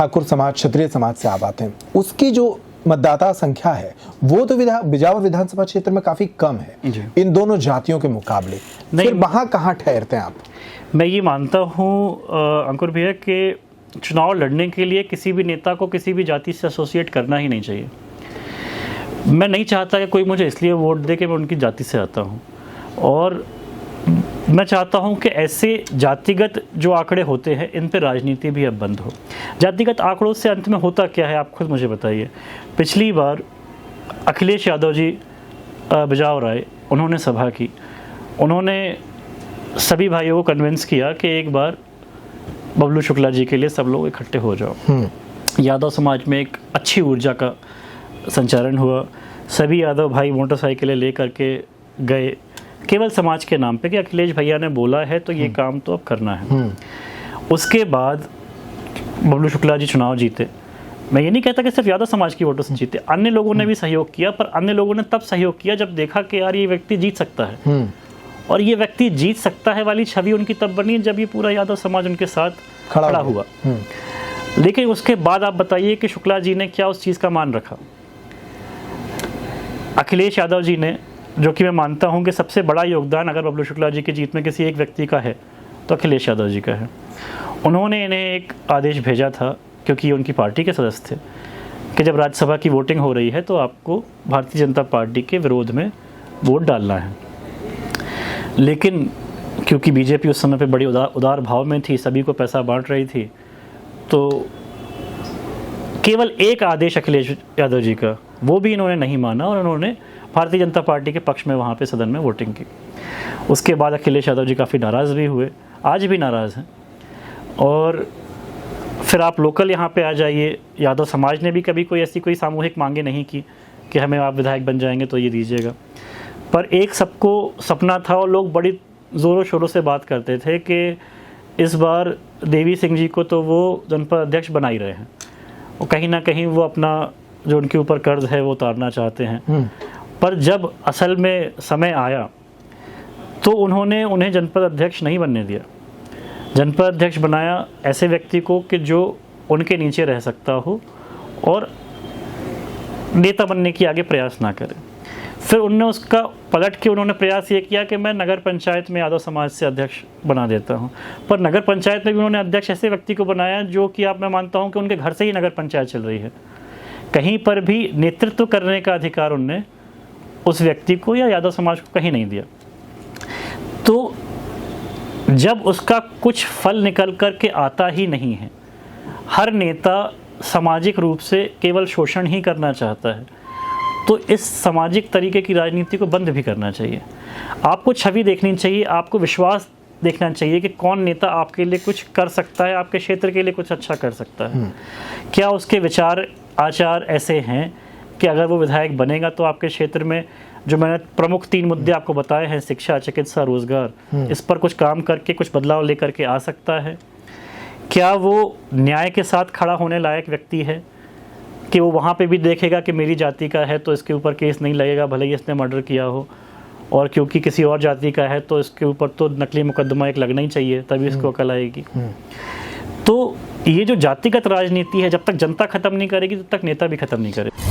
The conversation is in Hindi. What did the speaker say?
ठाकुर समाज, क्षत्रिय समाज से आप आते हैं, उसकी जो मतदाता संख्या है वो तो बिजावर विधानसभा क्षेत्र में काफी कम है इन दोनों जातियों के मुकाबले। फिर वहां कहाँ ठहरते हैं आप? मैं ये मानता हूँ अंकुर भैया कि चुनाव लड़ने के लिए किसी भी नेता को किसी भी जाति से एसोसिएट करना ही नहीं चाहिए। मैं नहीं चाहता कि कोई मुझे इसलिए वोट दे कि मैं उनकी जाति से आता हूँ, और मैं चाहता हूं कि ऐसे जातिगत जो आंकड़े होते हैं इन पे राजनीति भी अब बंद हो। जातिगत आंकड़ों से अंत में होता क्या है, आप खुद मुझे बताइए। पिछली बार अखिलेश यादव जी बिजावर आए, उन्होंने सभा की, उन्होंने सभी भाइयों को कन्विंस किया कि एक बार बबलू शुक्ला जी के लिए सब लोग इकट्ठे हो जाओ। यादव समाज में एक अच्छी ऊर्जा का संचारण हुआ। सभी यादव भाई मोटरसाइकिलें ले करके गए केवल समाज के नाम पे कि अखिलेश भैया ने बोला है तो ये काम तो अब करना है। उसके बाद बबलू शुक्ला जी चुनाव जीते। मैं ये नहीं कहता कि सिर्फ यादव समाज की वोटों से जीते, अन्य लोगों ने भी सहयोग किया, पर अन्य लोगों ने तब सहयोग किया जब देखा कि यार ये व्यक्ति जीत सकता है। और ये व्यक्ति जीत सकता है वाली छवि उनकी तब बनी जब ये पूरा यादव समाज उनके साथ खड़ा हुआ। लेकिन उसके बाद आप बताइए कि शुक्ला जी ने क्या उस चीज़ का मान रखा। अखिलेश यादव जी ने, जो कि मैं मानता हूं कि सबसे बड़ा योगदान अगर बबलू शुक्ला जी की जीत में किसी एक व्यक्ति का है तो अखिलेश यादव जी का है, उन्होंने इन्हें एक आदेश भेजा था, क्योंकि ये उनकी पार्टी के सदस्य थे, कि जब राज्यसभा की वोटिंग हो रही है तो आपको भारतीय जनता पार्टी के विरोध में वोट डालना है। लेकिन क्योंकि बीजेपी उस समय पे बड़ी उदार भाव में थी, सभी को पैसा बांट रही थी, तो केवल एक आदेश अखिलेश यादव जी का, वो भी इन्होंने नहीं माना और उन्होंने भारतीय जनता पार्टी के पक्ष में वहाँ पे सदन में वोटिंग की। उसके बाद अखिलेश यादव जी काफ़ी नाराज़ भी हुए, आज भी नाराज़ हैं। और फिर आप लोकल यहाँ पे आ जाइए, यादव समाज ने भी कभी कोई ऐसी कोई सामूहिक मांगे नहीं की कि हमें आप विधायक बन जाएंगे तो ये दीजिएगा। पर एक सबको सपना था और लोग बड़ी ज़ोरों शोरों से बात करते थे कि इस बार देवी सिंह जी को तो वो जनपद अध्यक्ष बना ही रहे हैं, और कहीं ना कहीं वो अपना जो उनके ऊपर कर्ज है वो उतारना चाहते हैं। पर जब असल में समय आया तो उन्होंने उन्हें जनपद अध्यक्ष नहीं बनने दिया। जनपद अध्यक्ष बनाया ऐसे व्यक्ति को कि जो उनके नीचे रह सकता हो और नेता बनने की आगे प्रयास ना करे। फिर उन्होंने उसका पलट के उन्होंने प्रयास ये किया कि मैं नगर पंचायत में यादव समाज से अध्यक्ष बना देता हूँ। पर नगर पंचायत में भी उन्होंने अध्यक्ष ऐसे व्यक्ति को बनाया जो कि मैं मानता हूँ कि उनके घर से ही नगर पंचायत चल रही है। कहीं पर भी नेतृत्व करने का अधिकार उनने उस व्यक्ति को या यादव समाज को कहीं नहीं दिया। तो जब उसका कुछ फल निकल कर के आता ही नहीं है, हर नेता सामाजिक रूप से केवल शोषण ही करना चाहता है, तो इस सामाजिक तरीके की राजनीति को बंद भी करना चाहिए। आपको छवि देखनी चाहिए, आपको विश्वास देखना चाहिए कि कौन नेता आपके लिए कुछ कर सकता है, आपके क्षेत्र के लिए कुछ अच्छा कर सकता है। क्या उसके विचार आचार ऐसे हैं कि अगर वो विधायक बनेगा तो आपके क्षेत्र में जो मैंने प्रमुख 3 मुद्दे आपको बताए हैं, शिक्षा, चिकित्सा, रोजगार, इस पर कुछ काम करके कुछ बदलाव लेकर के आ सकता है। क्या वो न्याय के साथ खड़ा होने लायक व्यक्ति है कि वो वहाँ पे भी देखेगा कि मेरी जाति का है तो इसके ऊपर केस नहीं लगेगा भले ही इसने मर्डर किया हो, और क्योंकि किसी और जाति का है तो इसके ऊपर तो नकली मुकदमा एक लगना ही चाहिए तभी इसको अकल आएगी। तो ये जो जातिगत राजनीति है, जब तक जनता खत्म नहीं करेगी तब तक नेता भी खत्म नहीं करेगा।